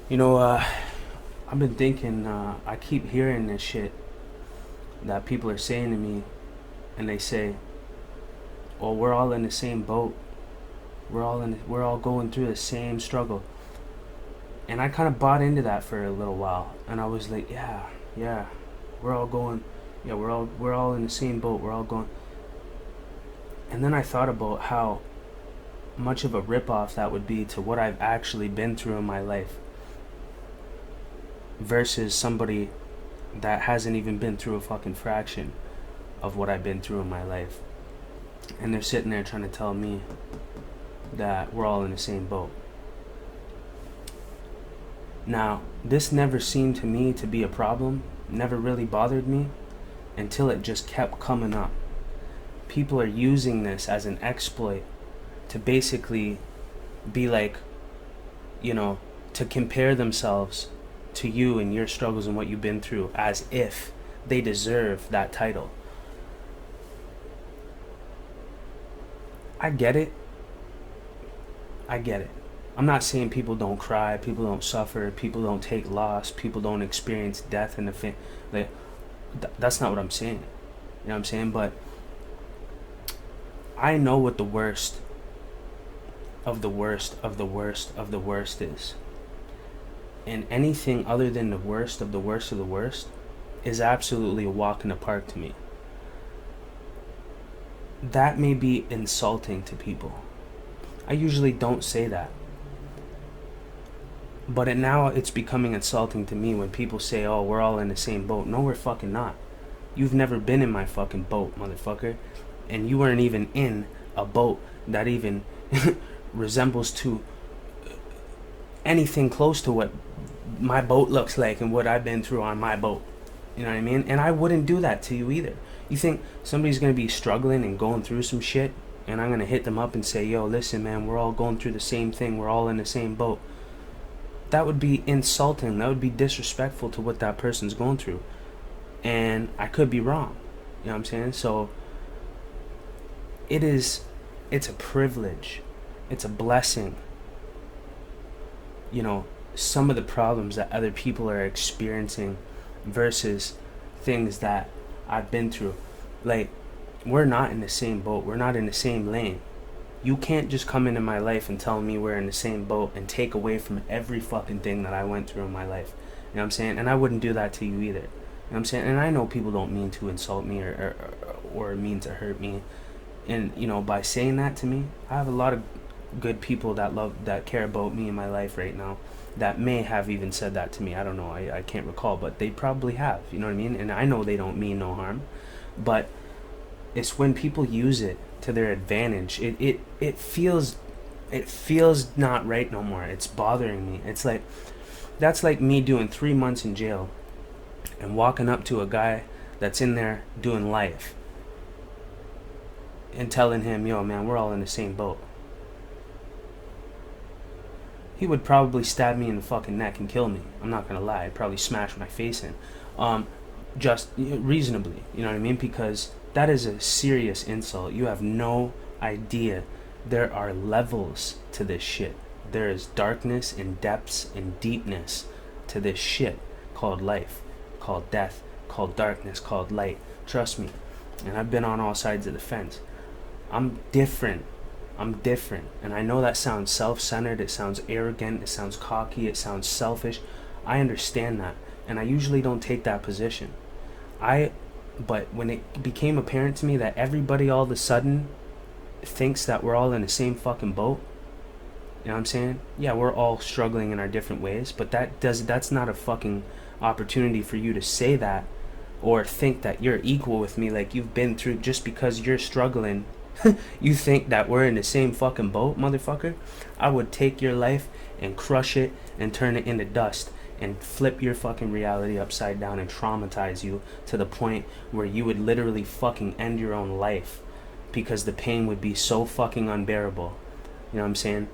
You know, I've been thinking, I keep hearing this shit that people are saying to me, and they say, "Oh, we're all in the same boat. We're all going through the same struggle." And I kind of bought into that for a little while, and I was like, "Yeah, yeah, we're all going, yeah, we're all in the same boat. We're all going." And then I thought about how much of a ripoff that would be to what I've actually been through in my life versus somebody that hasn't even been through a fucking fraction of what I've been through in my life. And they're sitting there trying to tell me that we're all in the same boat. Now, this never seemed to me to be a problem, never really bothered me until it just kept coming up. People are using this as an exploit to basically be like, you know, to compare themselves to you and your struggles and what you've been through as if they deserve that title. I get it. I get it. I'm not saying people don't cry, people don't suffer, people don't take loss, people don't experience death in the like, that's not what I'm saying. You know what I'm saying? But I know what the worst of the worst of the worst of the worst is. And anything other than the worst of the worst of the worst is absolutely a walk in the park to me. That may be insulting to people. I usually don't say that. But now it's becoming insulting to me when people say, "Oh, we're all in the same boat." No, we're fucking not. You've never been in my fucking boat, motherfucker. And you weren't even in a boat that even resembles to anything close to what my boat looks like and what I've been through on my boat. You know what I mean? And I wouldn't do that to you either. You think somebody's going to be struggling and going through some shit, and I'm going to hit them up and say, "Yo, listen, man, we're all going through the same thing. We're all in the same boat." That would be insulting. That would be disrespectful to what that person's going through. And I could be wrong. You know what I'm saying? So it's a privilege. It's a blessing. You know, some of the problems that other people are experiencing versus things that I've been through. Like, we're not in the same boat. We're not in the same lane. You can't just come into my life and tell me we're in the same boat and take away from every fucking thing that I went through in my life. You know what I'm saying? And I wouldn't do that to you either. You know what I'm saying? And I know people don't mean to insult me or mean to hurt me. And, you know, by saying that to me, I have a lot of good people that care about me in my life right now that may have even said that to me. I don't know. I can't recall, but they probably have. You know what I mean? And I know they don't mean no harm. But it's when people use it to their advantage, it feels not right no more. It's bothering me. It's like, that's like me doing 3 months in jail and walking up to a guy that's in there doing life and telling him, "Yo, man, we're all in the same boat." He would probably stab me in the fucking neck and kill me. I'm not gonna lie. I'd probably smash my face in. Just reasonably, you know what I mean? Because that is a serious insult. You have no idea. There are levels to this shit. There is darkness and depths and deepness to this shit called life, called death, called darkness, called light. Trust me. And I've been on all sides of the fence. I'm different. And I know that sounds self-centered, it sounds arrogant, it sounds cocky, it sounds selfish. I understand that. And I usually don't take that position. But when it became apparent to me that everybody all of a sudden thinks that we're all in the same fucking boat, you know what I'm saying? Yeah, we're all struggling in our different ways, but that's not a fucking opportunity for you to say that or think that you're equal with me, like you've been through. Just because you're struggling, you think that we're in the same fucking boat, motherfucker? I would take your life and crush it and turn it into dust and flip your fucking reality upside down and traumatize you to the point where you would literally fucking end your own life because the pain would be so fucking unbearable. You know what I'm saying?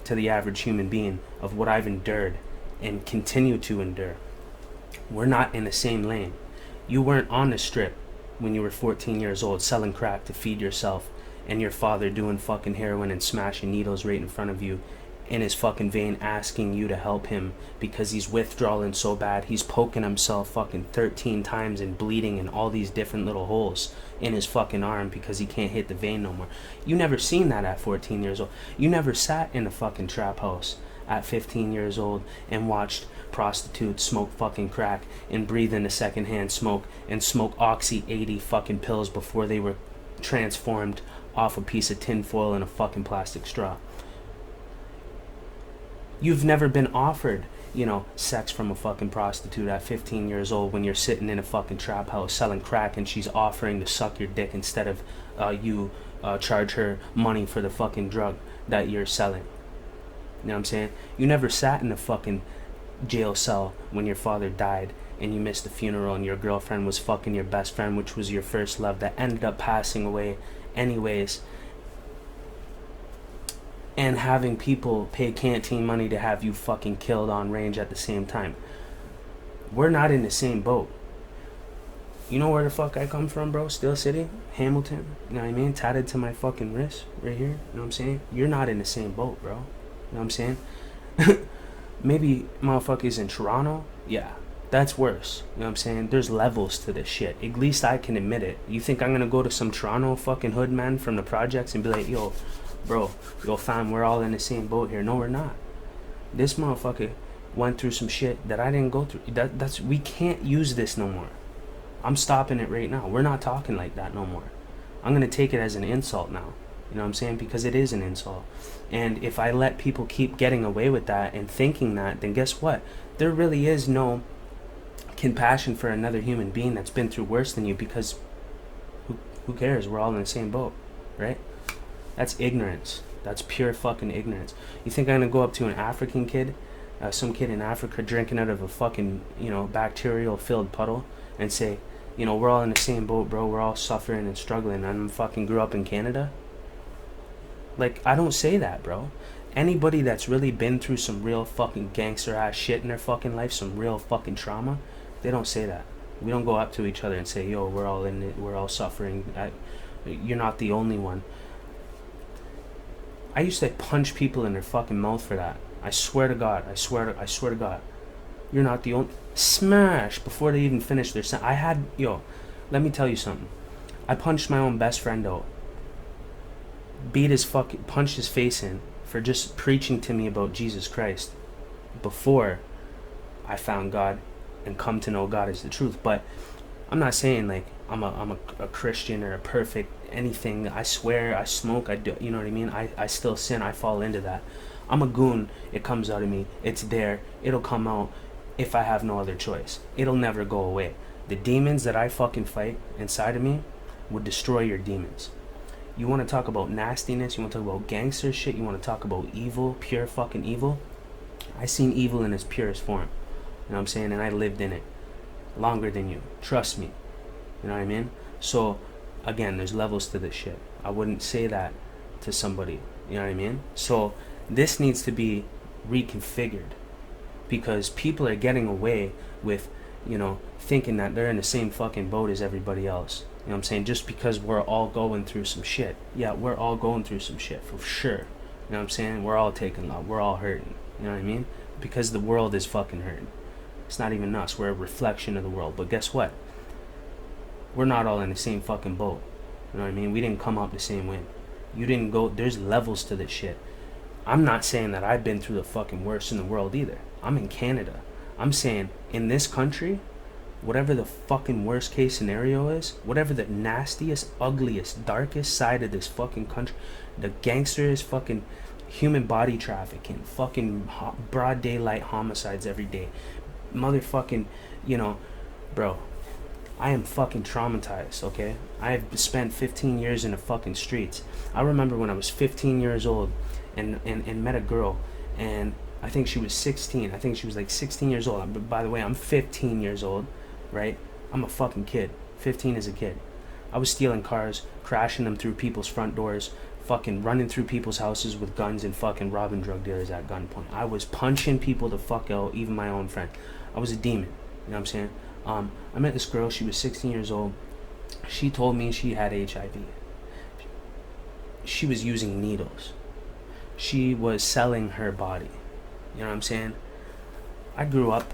To the average human being of what I've endured and continue to endure. We're not in the same lane. You weren't on the strip when you were 14 years old selling crack to feed yourself and your father doing fucking heroin and smashing needles right in front of you in his fucking vein asking you to help him because he's withdrawing so bad. He's poking himself fucking 13 times and bleeding in all these different little holes in his fucking arm because he can't hit the vein no more. You never seen that at 14 years old. You never sat in a fucking trap house at 15 years old and watched prostitutes smoke fucking crack and breathe in the secondhand smoke and smoke Oxy 80 fucking pills before they were transformed off a piece of tin foil and a fucking plastic straw. You've never been offered, sex from a fucking prostitute at 15 years old when you're sitting in a fucking trap house selling crack and she's offering to suck your dick instead of you charge her money for the fucking drug that you're selling. You know what I'm saying? You never sat in a fucking jail cell when your father died and you missed the funeral and your girlfriend was fucking your best friend, which was your first love, that ended up passing away anyways, and having people pay canteen money to have you fucking killed on range at the same time. We're not in the same boat. You know where the fuck I come from, bro? Steel City, Hamilton, you know what I mean? Tatted to my fucking wrist right here, you know what I'm saying? You're not in the same boat, bro. You know what I'm saying? Maybe motherfuckers in Toronto, yeah, that's worse. You know what I'm saying? There's levels to this shit. At least I can admit it. You think I'm gonna go to some Toronto fucking hood man from the projects and be like, yo, bro, fam, we're all in the same boat here? No, we're not. This motherfucker went through some shit that I didn't go through. That's we can't use this no more. I'm stopping it right now. We're not talking like that no more. I'm gonna take it as an insult now. You know what I'm saying? Because it is an insult. And if I let people keep getting away with that and thinking that, then guess what? There really is no compassion for another human being that's been through worse than you, because who cares? We're all in the same boat, right? That's ignorance. That's pure fucking ignorance. You think I'm gonna go up to an African kid, some kid in Africa drinking out of a fucking, bacterial filled puddle and say, we're all in the same boat, bro. We're all suffering and struggling. I fucking grew up in Canada. Like, I don't say that, bro. Anybody that's really been through some real fucking gangster ass shit in their fucking life, some real fucking trauma, they don't say that. We don't go up to each other and say, yo, we're all in it, we're all suffering. You're not the only one. I used to punch people in their fucking mouth for that. I swear to God. I swear to God. You're not the only... Smash! Before they even finished their sentence. Let me tell you something. I punched my own best friend out. Punched his face in for just preaching to me about Jesus Christ before I found God and come to know God as the truth. But I'm not saying like I'm a Christian or a perfect anything. I swear, I smoke, I do, you know what I mean? I still sin, I fall into that. I'm a goon, it comes out of me, it's there, it'll come out if I have no other choice. It'll never go away. The demons that I fucking fight inside of me would destroy your demons. You want to talk about nastiness, you want to talk about gangster shit, you want to talk about evil, pure fucking evil? I seen evil in its purest form. You know what I'm saying? And I lived in it longer than you. Trust me. You know what I mean? So, again, there's levels to this shit. I wouldn't say that to somebody. You know what I mean? So, this needs to be reconfigured. Because people are getting away with, thinking that they're in the same fucking boat as everybody else. You know what I'm saying? Just because we're all going through some shit. Yeah, we're all going through some shit, for sure. You know what I'm saying? We're all taking love. We're all hurting. You know what I mean? Because the world is fucking hurting. It's not even us. We're a reflection of the world. But guess what? We're not all in the same fucking boat. You know what I mean? We didn't come up the same way. You didn't go... There's levels to this shit. I'm not saying that I've been through the fucking worst in the world either. I'm in Canada. I'm saying, in this country... Whatever the fucking worst case scenario is, whatever the nastiest, ugliest, darkest side of this fucking country, the gangsters, fucking human body trafficking, fucking broad daylight homicides every day, motherfucking, bro, I am fucking traumatized, okay? I've spent 15 years in the fucking streets. I remember when I was 15 years old and met a girl, and I think she was 16. I think she was like 16 years old. But by the way, I'm 15 years old. Right? I'm a fucking kid. 15 is a kid. I was stealing cars, crashing them through people's front doors, fucking running through people's houses with guns and fucking robbing drug dealers at gunpoint. I was punching people the fuck out, even my own friend. I was a demon. You know what I'm saying? I met this girl. She was 16 years old. She told me she had HIV. She was using needles. she was selling her body. You know what I'm saying? I grew up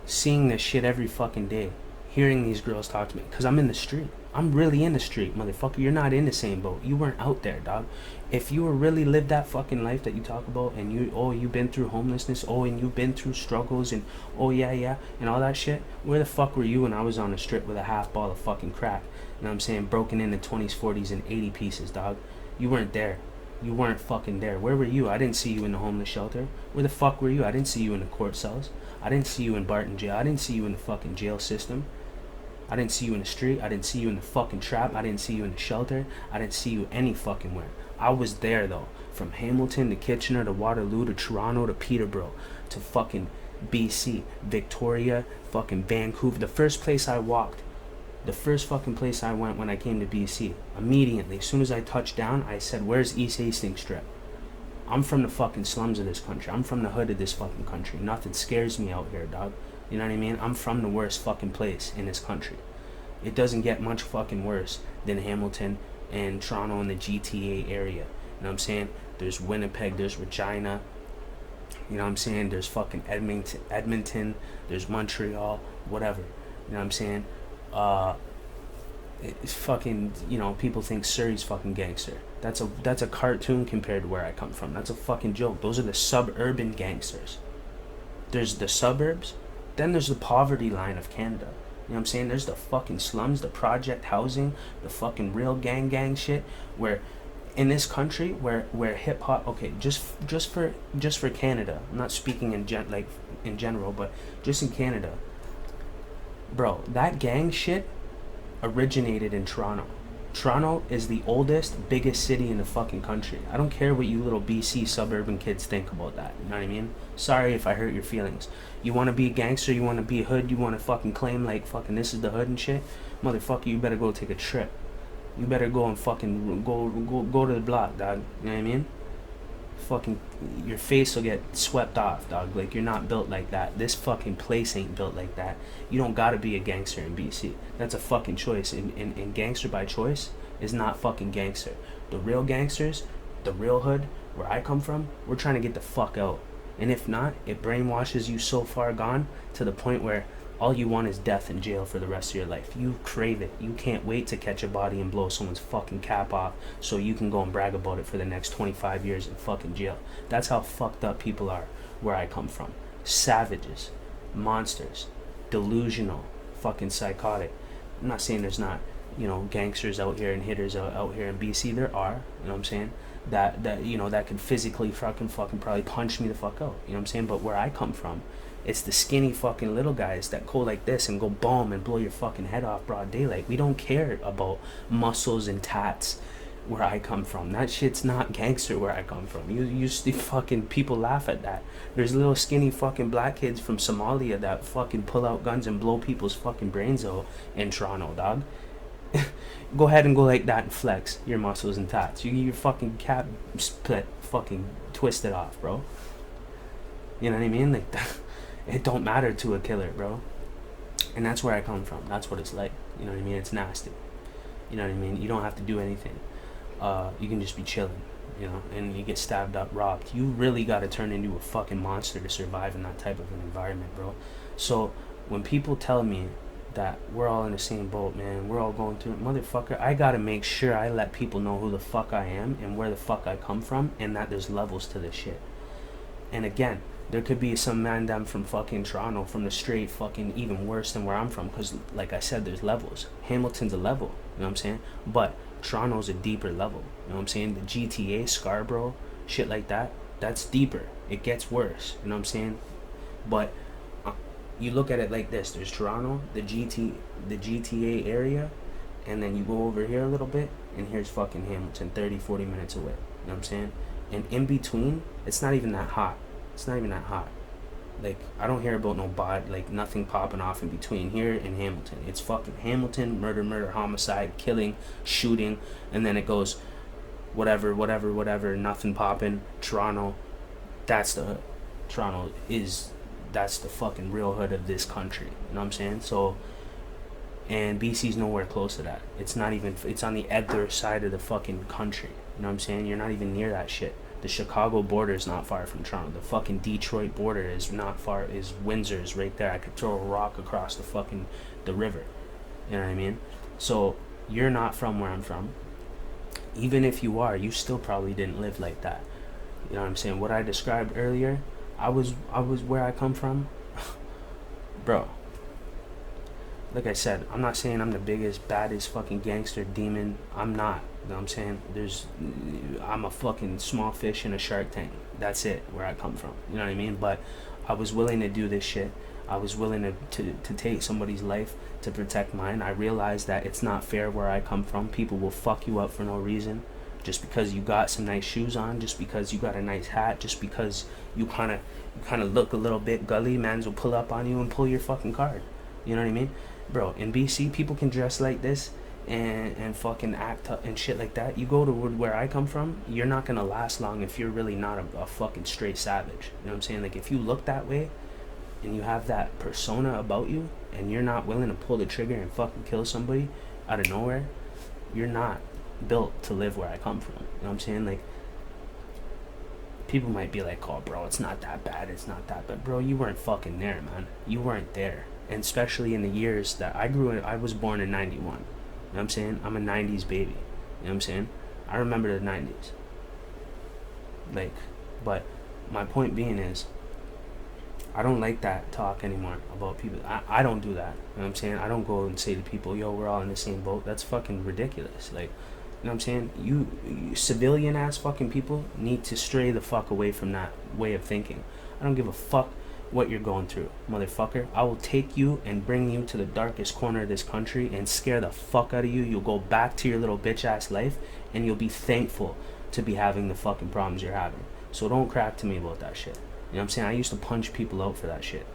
seeing this shit every fucking day, hearing these girls talk to me, because I'm in the street. I'm really in the street, motherfucker. You're not in the same boat. You weren't out there, dog. If you were really lived that fucking life that you talk about, and you've been through homelessness, and you've been through struggles, and yeah, and all that shit, where the fuck were you when I was on the strip with a half ball of fucking crack? You know what I'm saying? Broken into 20s, 40s, and 80 pieces, dog. You weren't there. You weren't fucking there. Where were you? I didn't see you in the homeless shelter. Where the fuck were you? I didn't see you in the court cells. I didn't see you in Barton jail. I didn't see you in the fucking jail system. I didn't see you in the street. I didn't see you in the fucking trap. I didn't see you in the shelter. I didn't see you any fucking where. I was there though. From Hamilton to Kitchener to Waterloo to Toronto to Peterborough to fucking BC, Victoria, fucking Vancouver. The first place I walked, the first fucking place I went when I came to BC, immediately, as soon as I touched down, I said, where's East Hastings Strip? I'm from the fucking slums of this country. I'm from the hood of this fucking country. Nothing scares me out here, dog. You know what I mean? I'm from the worst fucking place in this country. It doesn't get much fucking worse than Hamilton and Toronto and the GTA area. You know what I'm saying? There's Winnipeg, there's Regina. You know what I'm saying? There's fucking Edmonton, there's Montreal, whatever. You know what I'm saying? It's fucking, you know, people think Surrey's fucking gangster. That's a cartoon compared to where I come from. That's a fucking joke. Those are the suburban gangsters. There's the suburbs, then there's the poverty line of Canada. You know what I'm saying? There's the fucking slums, the project housing, the fucking real gang shit. Where in this country, where hip hop, okay, just for Canada. I'm not speaking in general, but just in Canada, bro. That gang shit originated in Toronto. Toronto is the oldest, biggest city in the fucking country. I don't care what you little BC suburban kids think about that. You know what I mean? Sorry if I hurt your feelings. You want to be a gangster, you want to be a hood, you want to fucking claim like fucking this is the hood and shit? Motherfucker, you better go take a trip. You better go and fucking go to the block, dog. You know what I mean? Fucking, your face will get swept off, dog. Like, you're not built like that. This fucking place ain't built like that. You don't gotta be a gangster in BC. That's a fucking choice. And gangster by choice is not fucking gangster. The real gangsters, the real hood, where I come from, we're trying to get the fuck out. And if not, it brainwashes you so far gone to the point where all you want is death and jail for the rest of your life. You crave it. You can't wait to catch a body and blow someone's fucking cap off so you can go and brag about it for the next 25 years in fucking jail. That's how fucked up people are where I come from. Savages. Monsters. Delusional. Fucking psychotic. I'm not saying there's not, you know, gangsters out here and hitters out here in BC. There are, you know what I'm saying? That you know, that could physically fucking probably punch me the fuck out. You know what I'm saying? But where I come from, it's the skinny fucking little guys that go like this and go boom and blow your fucking head off broad daylight. We don't care about muscles and tats where I come from. That shit's not gangster where I come from. You see fucking people laugh at that. There's little skinny fucking black kids from Somalia that fucking pull out guns and blow people's fucking brains out in Toronto, dog. Go ahead and go like that and flex your muscles and tats. Your fucking cap split, fucking twisted off, bro. You know what I mean? Like that. It don't matter to a killer, bro. And that's where I come from. That's what it's like. You know what I mean? It's nasty. You know what I mean? You don't have to do anything. You can just be chilling, you know, and you get stabbed up, robbed. You really got to turn into a fucking monster to survive in that type of an environment, bro. So when people tell me that we're all in the same boat, man, we're all going through it, motherfucker, I got to make sure I let people know who the fuck I am and where the fuck I come from and that there's levels to this shit. And again, there could be some man down from fucking Toronto, from the straight, fucking even worse than where I'm from, because like I said, there's levels. Hamilton's a level, you know what I'm saying? But Toronto's a deeper level, you know what I'm saying? The GTA, Scarborough, shit like that, that's deeper. It gets worse, you know what I'm saying? But you look at it like this: there's Toronto, the GTA area, and then you go over here a little bit, and here's fucking Hamilton, 30-40 minutes away, you know what I'm saying? And in between, it's not even that hot. It's not even that hot. Like, I don't hear about no like nothing popping off in between here in Hamilton. It's fucking Hamilton, murder, homicide, killing, shooting, and then it goes whatever, nothing popping. Toronto, that's the hood. That's the fucking real hood of this country. You know what I'm saying? So, and BC's nowhere close to that. It's not even, it's on the other side of the fucking country. You know what I'm saying? You're not even near that shit. The Chicago border is not far from Toronto. The fucking Detroit border is not far. Is Windsor's right there. I could throw a rock across the river. You know what I mean? So you're not from where I'm from. Even if you are, you still probably didn't live like that. You know what I'm saying? What I described earlier, I was where I come from, bro. Like I said, I'm not saying I'm the biggest, baddest fucking gangster demon. I'm not. You know what I'm saying? I'm a fucking small fish in a shark tank. That's it, where I come from. You know what I mean? But I was willing to do this shit. I was willing to take somebody's life to protect mine. I realized that it's not fair where I come from. People will fuck you up for no reason. Just because you got some nice shoes on, just because you got a nice hat, just because you kind of look a little bit gully, mans will pull up on you and pull your fucking card. You know what I mean? Bro, in BC, people can dress like this and fucking act up and shit like that. You go to where I come from, you're not gonna last long if you're really not a fucking straight savage. You know what I'm saying? Like, if you look that way and you have that persona about you and you're not willing to pull the trigger and fucking kill somebody out of nowhere, you're not built to live where I come from. You know what I'm saying? Like, people might be like, oh bro, it's not that bad, bro, you weren't fucking there, man. You weren't there. And especially in the years that I grew in. I was born in 91. You know what I'm saying? I'm a 90s baby. You know what I'm saying? I remember the 90s. Like, but my point being is, I don't like that talk anymore about people. I don't do that. You know what I'm saying? I don't go and say to people, yo, we're all in the same boat. That's fucking ridiculous. Like, you know what I'm saying? You civilian ass fucking people need to stray the fuck away from that way of thinking. I don't give a fuck what you're going through, motherfucker. I will take you and bring you to the darkest corner of this country and scare the fuck out of you. You'll go back to your little bitch ass life and you'll be thankful to be having the fucking problems you're having. So don't crack to me about that shit. You know what I'm saying? I used to punch people out for that shit.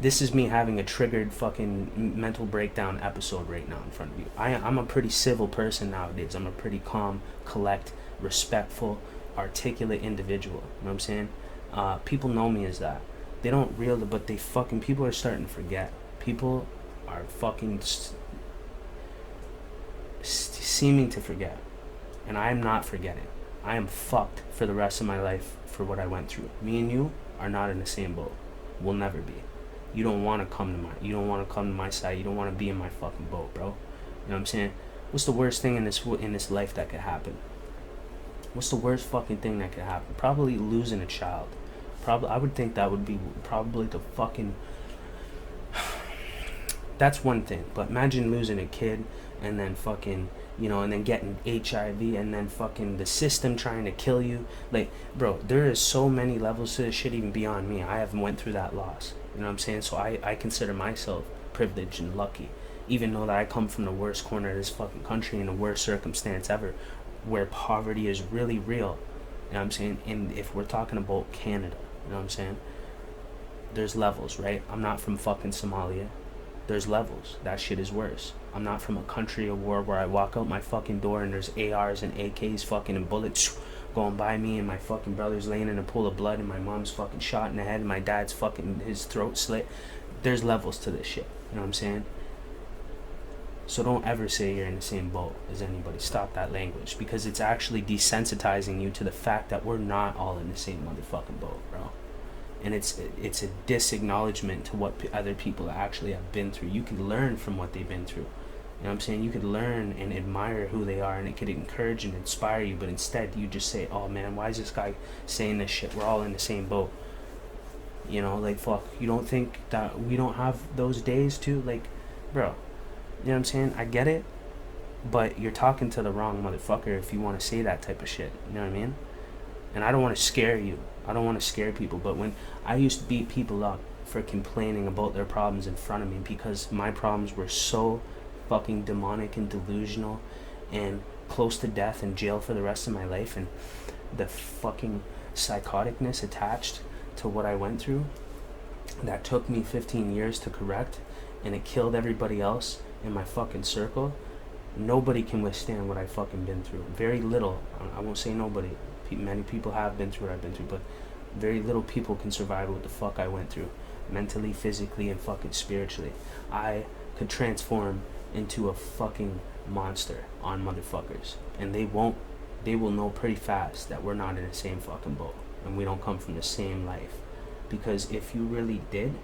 This is me having a triggered fucking mental breakdown episode right now in front of you. I'm a pretty civil person nowadays. I'm a pretty calm, collect, respectful, articulate individual. You know what I'm saying? People know me as that. They don't realize, but people are starting to forget. People are fucking seeming to forget. And I am not forgetting. I am fucked for the rest of my life for what I went through. Me and you are not in the same boat. We'll never be. You don't want to come to my side. You don't want to be in my fucking boat, bro. You know what I'm saying? What's the worst thing in this life that could happen? What's the worst fucking thing that could happen? Probably losing a child. I would think that would be probably the fucking... That's one thing. But imagine losing a kid and then fucking, you know, and then getting HIV and then fucking the system trying to kill you. Like, bro, there is so many levels to this shit even beyond me. I haven't went through that loss. You know what I'm saying? So I consider myself privileged and lucky. Even though that I come from the worst corner of this fucking country in the worst circumstance ever, where poverty is really real. You know what I'm saying? And if we're talking about Canada, you know what I'm saying? There's levels, right? I'm not from fucking Somalia. There's levels. That shit is worse. I'm not from a country of war where I walk out my fucking door and there's ARs and AKs fucking and bullets going by me and my fucking brother's laying in a pool of blood and my mom's fucking shot in the head and my dad's fucking his throat slit. There's levels to this shit. You know what I'm saying? So don't ever say you're in the same boat as anybody. Stop that language, because it's actually desensitizing you to the fact that we're not all in the same motherfucking boat, bro. And it's a disacknowledgement to what other people actually have been through. You can learn from what they've been through. You know what I'm saying? You could learn and admire who they are, and it could encourage and inspire you, but instead you just say, oh man, why is this guy saying this shit? We're all in the same boat. You know, like, fuck, you don't think that we don't have those days too? Like, bro, you know what I'm saying? I get it, but you're talking to the wrong motherfucker if you want to say that type of shit. You know what I mean? And I don't want to scare you. I don't want to scare people, but when I used to beat people up for complaining about their problems in front of me because my problems were so fucking demonic and delusional and close to death and jail for the rest of my life, and the fucking psychoticness attached to what I went through that took me 15 years to correct, and it killed everybody else in my fucking circle. Nobody can withstand what I fucking been through. Very little. I won't say nobody. Many people have been through what I've been through, but very little people can survive what the fuck I went through, mentally, physically, and fucking spiritually. I could transform into a fucking monster on motherfuckers, and they won't they will know pretty fast that we're not in the same fucking boat and we don't come from the same life. Because if you really did,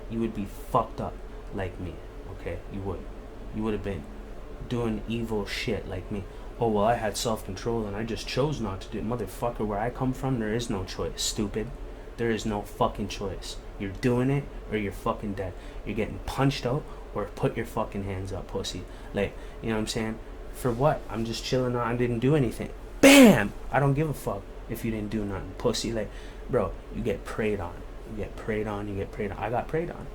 you would be fucked up like me, okay? You would have been doing evil shit like me. Oh, well, I had self-control and I just chose not to do it. Motherfucker, where I come from, there is no choice, stupid. There is no fucking choice. You're doing it or you're fucking dead. You're getting punched out or put your fucking hands up, pussy. Like, you know what I'm saying? For what? I'm just chilling on. I didn't do anything. BAM! I don't give a fuck if you didn't do nothing, pussy. Like, bro, you get preyed on. You get preyed on. I got preyed on.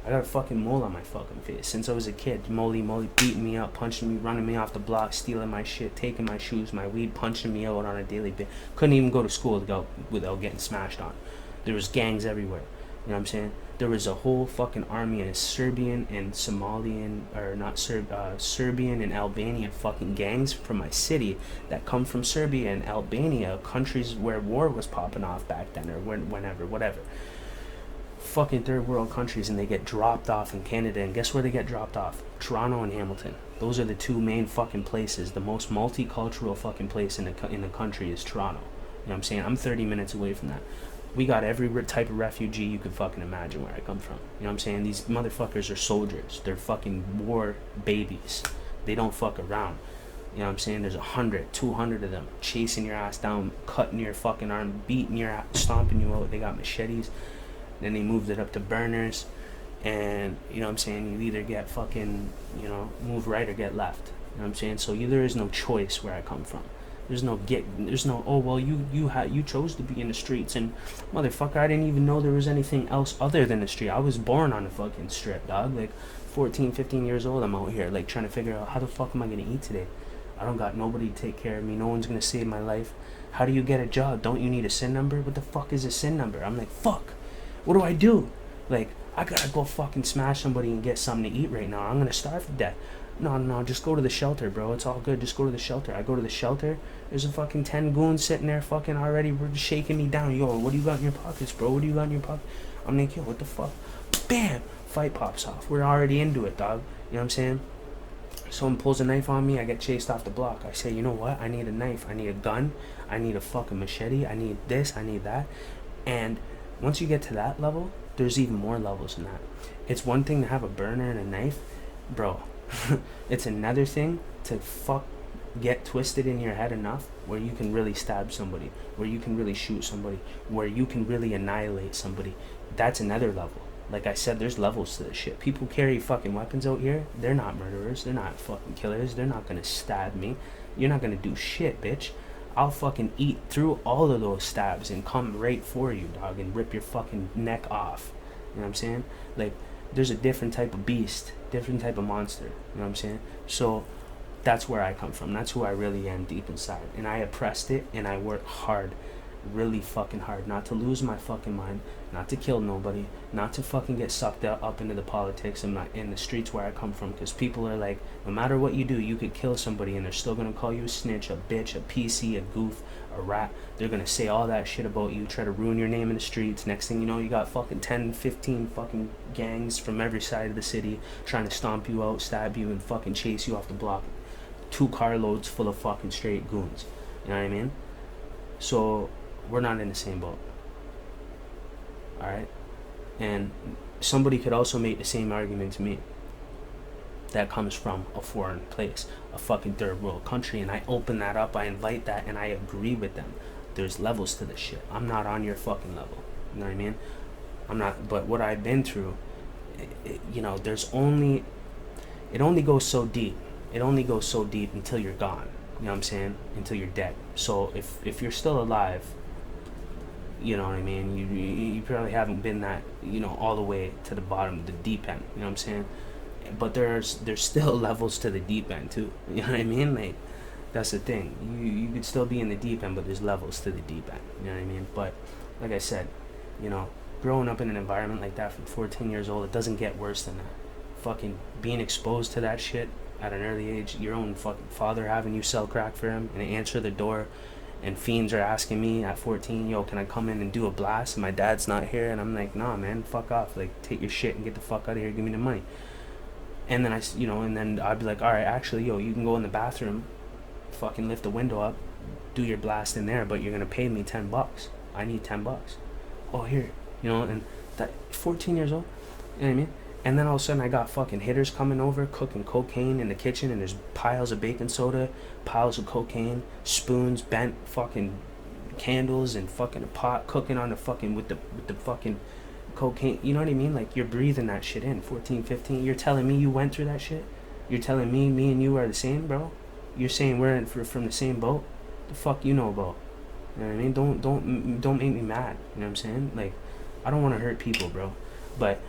I got a fucking mole on my fucking face since I was a kid. Molly beating me up, punching me, running me off the block, stealing my shit, taking my shoes, my weed, punching me out on a daily basis. Couldn't even go to school without getting smashed on. There was gangs everywhere. You know what I'm saying? There was a whole fucking army of Serbian and Somalian, or not Serbian and Albanian fucking gangs from my city that come from Serbia and Albania, countries where war was popping off back then, or whenever, whatever. Fucking third world countries, and they get dropped off in Canada. And guess where they get dropped off? Toronto and Hamilton. Those are the two main fucking places. The most multicultural fucking place in the country is Toronto. You know what I'm saying? I'm 30 minutes away from that. We got every type of refugee you could fucking imagine where I come from. You know what I'm saying? These motherfuckers are soldiers. They're fucking war babies. They don't fuck around. You know what I'm saying? There's 100, 200 of them chasing your ass down, cutting your fucking arm, beating your ass, stomping you out. They got machetes. Then they moved it up to burners. And, you know what I'm saying? You either get fucking, move right or get left. You know what I'm saying? So there is no choice where I come from. There's no, oh, well, you chose to be in the streets, and motherfucker, I didn't even know there was anything else other than the street. I was born on the fucking strip, dog. Like, 14, 15 years old, I'm out here, like, trying to figure out how the fuck am I gonna eat today? I don't got nobody to take care of me. No one's gonna save my life. How do you get a job? Don't you need a SIN number? What the fuck is a SIN number? I'm like, fuck. What do I do? Like, I gotta go fucking smash somebody and get something to eat right now. I'm gonna starve to death. No, just go to the shelter, bro. It's all good. Just go to the shelter. I go to the shelter. There's a fucking 10 goons sitting there fucking already shaking me down. Yo, what do you got in your pockets, bro? What do you got in your pocket? I'm like, yo, what the fuck? Bam! Fight pops off. We're already into it, dog. You know what I'm saying? Someone pulls a knife on me. I get chased off the block. I say, you know what? I need a knife. I need a gun. I need a fucking machete. I need this. I need that. And once you get to that level, there's even more levels than that. It's one thing to have a burner and a knife. Bro, it's another thing to get twisted in your head enough where you can really stab somebody, where you can really shoot somebody, where you can really annihilate somebody. That's another level. Like I said, there's levels to this shit. People carry fucking weapons out here. They're not murderers. They're not fucking killers. They're not gonna stab me. You're not gonna do shit, bitch. I'll fucking eat through all of those stabs and come right for you, dog, and rip your fucking neck off. You know what I'm saying? Like, there's a different type of beast, different type of monster. You know what I'm saying? So that's where I come from. That's who I really am deep inside. And I oppressed it, and I work hard, really fucking hard, not to lose my fucking mind, not to kill nobody, not to fucking get sucked up into the politics in the streets where I come from. Because people are like, no matter what you do, you could kill somebody and they're still gonna call you a snitch, a bitch, a PC, a goof, a rat. They're gonna say all that shit about you, try to ruin your name in the streets. Next thing you know, you got fucking 10, 15 fucking gangs from every side of the city trying to stomp you out, stab you, and fucking chase you off the block. 2 carloads full of fucking straight goons. You know what I mean? So we're not in the same boat. Alright? And somebody could also make the same argument to me that comes from a foreign place, a fucking third world country, and I open that up, I invite that, and I agree with them. There's levels to this shit. I'm not on your fucking level. You know what I mean? I'm not, but what I've been through, there's only, it only goes so deep. It only goes so deep until you're gone. You know what I'm saying? Until you're dead. So if you're still alive, you know what I mean? You probably haven't been that, all the way to the bottom, the deep end. You know what I'm saying? But there's still levels to the deep end too. You know what I mean? Like, that's the thing. You could still be in the deep end, but there's levels to the deep end. You know what I mean? But like I said, growing up in an environment like that from 14 years old, it doesn't get worse than that. Fucking being exposed to that shit at an early age, your own fucking father having you sell crack for him and answer the door, and fiends are asking me at 14, yo, can I come in and do a blast? And my dad's not here, and I'm like, nah, man, fuck off. Like, take your shit and get the fuck out of here. Give me the money. And then I'd be like, all right, actually, yo, you can go in the bathroom, fucking lift the window up, do your blast in there, but you're gonna pay me $10. I need $10. Oh, here, and that 14 years old, you know what I mean? And then all of a sudden I got fucking hitters coming over, cooking cocaine in the kitchen, and there's piles of baking soda, piles of cocaine, spoons, bent fucking candles, and fucking a pot cooking on the fucking with the fucking cocaine. You know what I mean? Like, you're breathing that shit in. 14, 15. You're telling me you went through that shit? You're telling me and you are the same, bro? You're saying we're from the same boat? The fuck you know about? You know what I mean? Don't make me mad. You know what I'm saying? Like, I don't want to hurt people, bro. But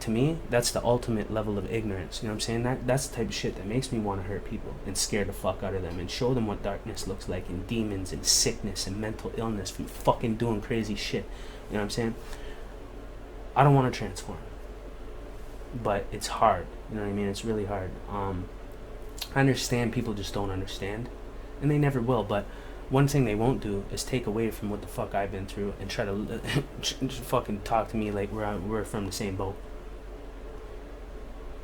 to me, that's the ultimate level of ignorance. You know what I'm saying? That's the type of shit that makes me want to hurt people and scare the fuck out of them and show them what darkness looks like, and demons and sickness and mental illness from fucking doing crazy shit. You know what I'm saying? I don't want to transform, but it's hard. You know what I mean? It's really hard. I understand people just don't understand, and they never will. But one thing they won't do is take away from what the fuck I've been through and try to fucking talk to me like we're from the same boat.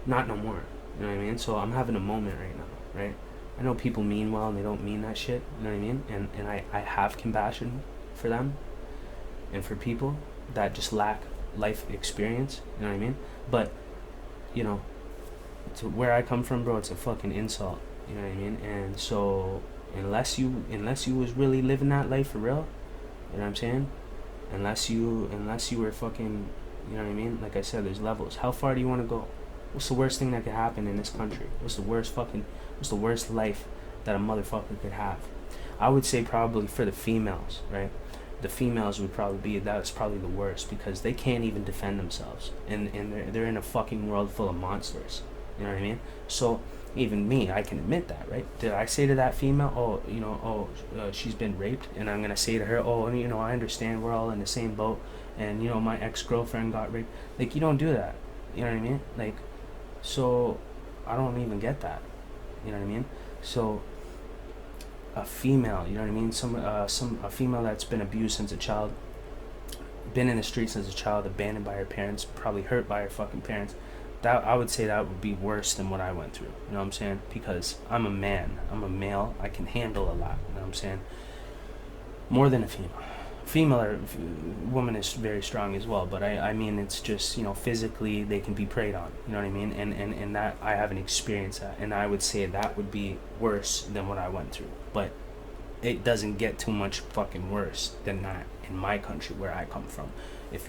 Not no more. You know what I mean? So I'm having a moment right now, right? I know people mean well and they don't mean that shit. You know what I mean? And I have compassion for them and for people that just lack life experience. You know what I mean? But, to where I come from, bro, it's a fucking insult. You know what I mean? And so unless you was really living that life for real, you know what I'm saying? Unless you were fucking, you know what I mean? Like I said, there's levels. How far do you want to go? What's the worst thing that could happen in this country? What's the worst life that a motherfucker could have? I would say probably for the females, right? The females would probably be, that's probably the worst, because they can't even defend themselves, and they're in a fucking world full of monsters. You know what I mean? So even me, I can admit that, right? Did I say to that female, she's been raped, and I'm gonna say to her, I understand, we're all in the same boat, and my ex-girlfriend got raped? Like, you don't do that. You know what I mean? Like, so I don't even get that. You know what I mean? So a female, you know what I mean? A female that's been abused since a child, been in the streets since a child, abandoned by her parents, probably hurt by her fucking parents. That, I would say, that would be worse than what I went through. You know what I'm saying? Because I'm a man, I'm a male, I can handle a lot. You know what I'm saying? More than a female. Woman is very strong as well, but I mean, it's just, physically they can be preyed on. You know what I mean? And that I haven't experienced that, and I would say that would be worse than what I went through. But it doesn't get too much fucking worse than that in my country where I come from. If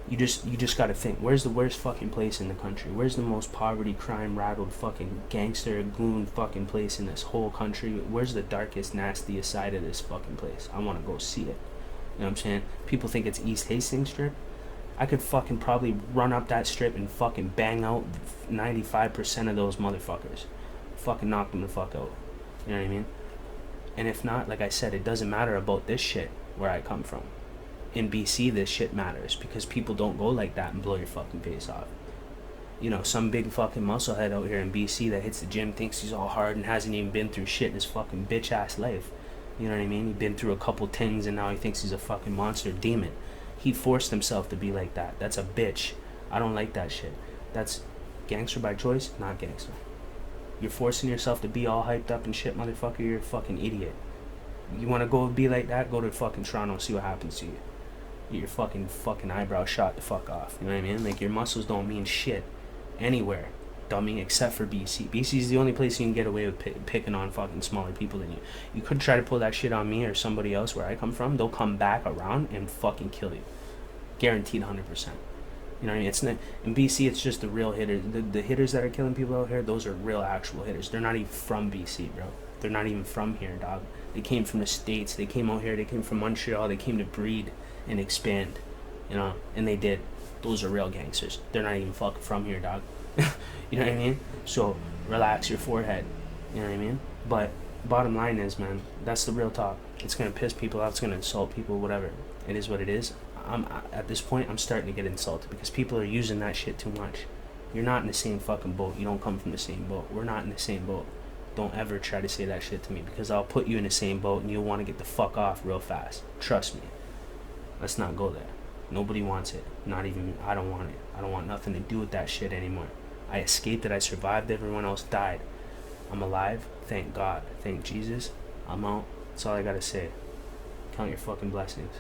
you just gotta think, where's the worst fucking place in the country? Where's the most poverty, crime rattled fucking gangster goon fucking place in this whole country? Where's the darkest, nastiest side of this fucking place? I want to go see it. You know what I'm saying? People think it's East Hastings Strip. I could fucking probably run up that strip and fucking bang out 95% of those motherfuckers. Fucking knock them the fuck out. You know what I mean? And if not, like I said, it doesn't matter about this shit where I come from. In BC, this shit matters because people don't go like that and blow your fucking face off. Some big fucking musclehead out here in BC that hits the gym, thinks he's all hard, and hasn't even been through shit in his fucking bitch ass life. You know what I mean? He's been through a couple things and now he thinks he's a fucking monster demon. He forced himself to be like that. That's a bitch. I don't like that shit. That's gangster by choice, not gangster. You're forcing yourself to be all hyped up and shit, motherfucker. You're a fucking idiot. You want to go be like that? Go to fucking Toronto and see what happens to you. Get your fucking eyebrow shot the fuck off. You know what I mean? Like, your muscles don't mean shit anywhere, dummy, except for BC. BC is the only place you can get away with picking on fucking smaller people than you. You could try to pull that shit on me or somebody else where I come from. They'll come back around and fucking kill you. Guaranteed 100%. You know what I mean? It's not, in BC, it's just the real hitters. The hitters that are killing people out here, those are real actual hitters. They're not even from BC, bro. They're not even from here, dog. They came from the States. They came out here. They came from Montreal. They came to breed and expand, and they did. Those are real gangsters. They're not even fucking from here, dog. You know what I mean? So relax your forehead. You know what I mean? But bottom line is, man, that's the real talk. It's gonna piss people off. It's gonna insult people. Whatever. It is what it is. At this point, I'm starting to get insulted because people are using that shit too much. You're not in the same fucking boat. You don't come from the same boat. We're not in the same boat. Don't ever try to say that shit to me because I'll put you in the same boat and you'll want to get the fuck off real fast. Trust me. Let's not go there. Nobody wants it. Not even, I don't want it. I don't want nothing to do with that shit anymore. I escaped it. I survived. Everyone else died. I'm alive. Thank God. Thank Jesus. I'm out. That's all I gotta say. Count your fucking blessings.